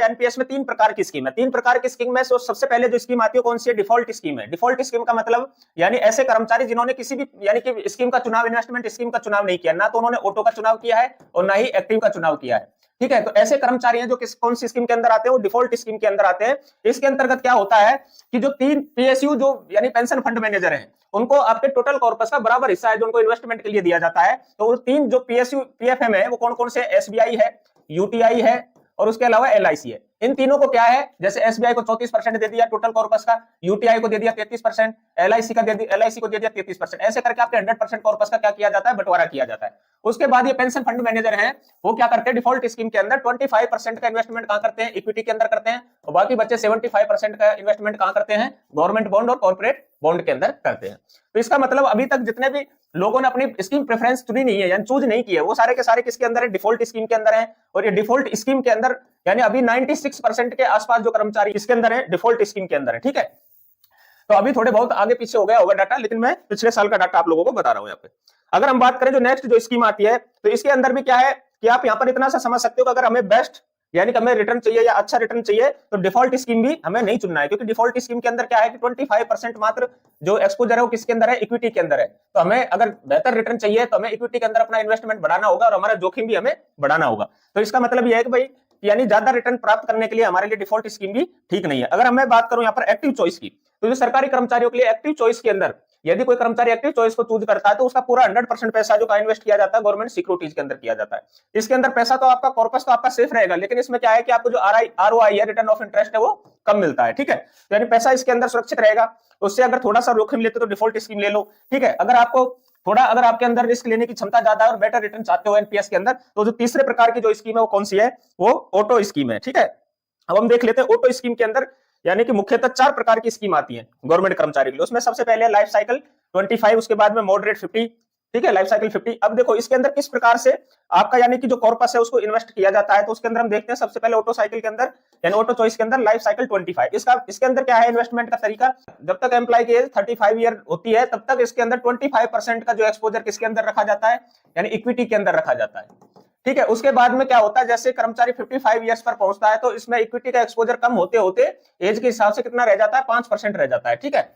NPS में 3 प्रकार की स्कीम है। 3 प्रकार की स्कीम में सबसे पहले जो स्कीम आती है कौन सी है? डिफॉल्ट स्कीम है। डिफॉल्ट स्कीम का मतलब यानी ऐसे कर्मचारी जिन्होंने किसी भी यानी कि स्कीम का चुनाव, इन्वेस्टमेंट स्कीम का चुनाव नहीं किया, ना तो उन्होंने ऑटो का चुनाव किया है और ना ही एक्टिव का चुनाव किया है। ठीक है, तो ऐसे कर्मचारी हैं जो कौन सी स्कीम के अंदर आते हैं? वो डिफॉल्ट स्कीम के अंदर आते हैं। इसके अंतर्गत क्या होता है कि जो 3 पीएसयू जो यानी पेंशन फंड मैनेजर हैं, उनको आपके टोटल कॉर्पस का बराबर हिस्सा है जो उनको इन्वेस्टमेंट के लिए दिया जाता है। तो वो 3 जो पीएसयू पीएफएम है वो कौन कौन से? एसबीआई है, यूटीआई है और उसके अलावा एलआईसी है। इन तीनों को क्या है, जैसे एसबीआई को 34% दे दिया टोटल कॉर्पस का, यूटीआई को दे दिया 33%, एलआईसी को दे दिया 33%। ऐसे करके आपके 100% कॉर्पस का क्या किया जाता है? बंटवारा किया जाता है। उसके बाद ये पेंशन फंड मैनेजर हैं, वो क्या करते हैं? डिफॉल्ट स्कीम के अंदर 25% का इन्वेस्टमेंट कहां करते हैं? इक्विटी के अंदर करते हैं, और बाकी बच्चे 75% का इन्वेस्टमेंट कहां करते हैं? गवर्नमेंट बॉन्ड और कॉर्पोरेट बॉन्ड के अंदर करते हैं। तो इसका मतलब अभी तक जितने भी लोगों ने अपनी स्कीम प्रेफरेंस चुनी नहीं है यानी चूज नहीं की है, वो सारे के सारे किसके अंदर है? डिफॉल्ट स्कीम के अंदर है। और ये डिफॉल्ट स्कीम के अंदर यानी अभी 96% के आसपास जो कर्मचारी किसके अंदर है? डिफॉल्ट स्कीम के अंदर है। ठीक है, तो अभी थोड़े बहुत आगे पीछे हो गया होगा डाटा, लेकिन मैं पिछले साल का डाटा आप लोगों को बता रहा हूं यहाँ पे। अगर हम बात करें जो नेक्स्ट जो स्कीम आती है, तो इसके अंदर भी क्या है कि आप यहाँ पर इतना सा समझ सकते हो कि अगर हमें बेस्ट यानी कि हमें रिटर्न चाहिए या अच्छा रिटर्न चाहिए तो डिफॉल्ट स्कीम भी हमें नहीं चुनना है, क्योंकि डिफॉल्ट स्कीम के अंदर क्या है कि 25% मात्र जो एक्सपोजर है वो किसके अंदर है? इक्विटी के अंदर है। तो हमें अगर बेहतर रिटर्न चाहिए तो हमें इक्विटी के अंदर अपना इन्वेस्टमेंट बढ़ाना होगा और हमारा जोखिम भी हमें बढ़ाना होगा। तो इसका मतलब यह है कि भाई यानी ज्यादा रिटर्न प्राप्त करने के लिए हमारे लिए डिफॉल्ट स्कीम भी ठीक नहीं है। अगर मैं बात करूं यहाँ पर एक्टिव चॉइस की, तो जो सरकारी कर्मचारियों के लिए एक्टिव चॉइस के अंदर यदि कोई कर्मचारी एक्टिव चॉइस को चूज करता है तो उसका पूरा 100% पैसा जो इन्वेस्ट किया जाता है गवर्नमेंट सिक्योरिटीज के अंदर किया जाता है। इसके अंदर पैसा तो आपका कॉर्पस तो आपका सेफ रहेगा, लेकिन इसमें क्या है कि आपको जो आरओआई है, रिटर्न ऑफ इंटरेस्ट है, वो कम मिलता है। ठीक है, तो यानी पैसा इसके अंदर सुरक्षित रहेगा। उससे अगर थोड़ा सा जोखिम लेते तो डिफॉल्ट स्कीम ले लो। ठीक है, अगर आपके अंदर रिस्क लेने की क्षमता ज्यादा है और बेटर रिटर्न चाहते हो एनपीएस के अंदर, तो जो तीसरे प्रकार की जो स्कीम है वो कौन सी है? वो ऑटो स्कीम है। ठीक है, अब हम देख लेते हैं ऑटो स्कीम के अंदर यानी कि मुख्यतः 4 प्रकार की स्कीम आती है गवर्नमेंट कर्मचारी के लिए। उसमें सबसे पहले लाइफ साइकिल 25, उसके बाद में मॉडरेट 50। ठीक है, लाइफ साइकिल 50। अब देखो इसके अंदर किस प्रकार से आपका यानी कि जो कॉर्पस है उसको इन्वेस्ट किया जाता है, तो उसके अंदर हम देखते हैं सबसे पहले ऑटो साइकिल के अंदर यानी ऑटो चॉइस के अंदर लाइफ साइकिल 25। इसके अंदर क्या है इन्वेस्टमेंट का तरीका? जब तक एम्प्लॉय की एज 35 ईयर होती है तब तक इसके अंदर 25% का जो एक्सपोजर किसके अंदर रखा जाता है? यानी इक्विटी के अंदर रखा जाता है। ठीक है, उसके बाद में क्या होता है, जैसे कर्मचारी 55 ईयर्स पर पहुंचता है तो इसमें इक्विटी का एक्सपोजर कम होते होते एज के हिसाब से कितना रह जाता है? 5% रह जाता है। ठीक है,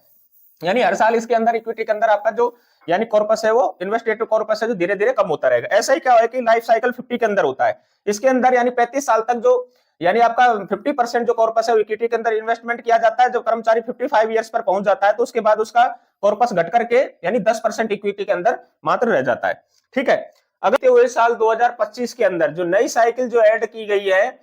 यानी हर साल इसके अंदर इक्विटी के अंदर आपका जो यानी कॉर्पस है वो इन्वेस्टेड कॉर्पस है जो धीरे धीरे कम होता रहेगा। ऐसा ही क्या है कि लाइफ साइकिल 50 के अंदर होता है। इसके अंदर यानी 35 साल तक जो यानी आपका 50% जो कॉर्पस है इक्विटी के अंदर इन्वेस्टमेंट किया जाता है। जब कर्मचारी 55 ईयर्स पर पहुंच जाता है तो उसके बाद उसका कॉर्पस घट करके यानी 10% इक्विटी के अंदर मात्र रह जाता है। ठीक है, अगर हुए साल 2025 के अंदर जो नई साइकिल जो ऐड की गई है